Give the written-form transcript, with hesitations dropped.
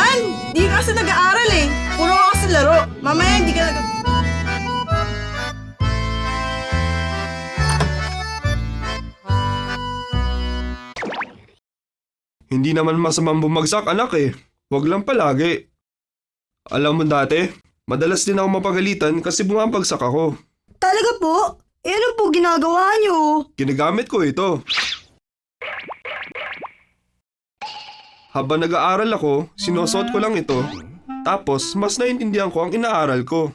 naman! Di ka kasi nag-aaral eh. Puro ka kasi laro. Mamaya hindi ka Hindi naman masamang bumagsak anak eh. Huwag lang palagi. Alam mo dati, madalas din ako mapagalitan kasi bumabagsak ako. Talaga po? Eh ano po ginagawa niyo? Ginagamit ko ito. Habang nag-aaral ako, sinusuot ko lang ito. Tapos, mas naintindihan ko ang inaaral ko.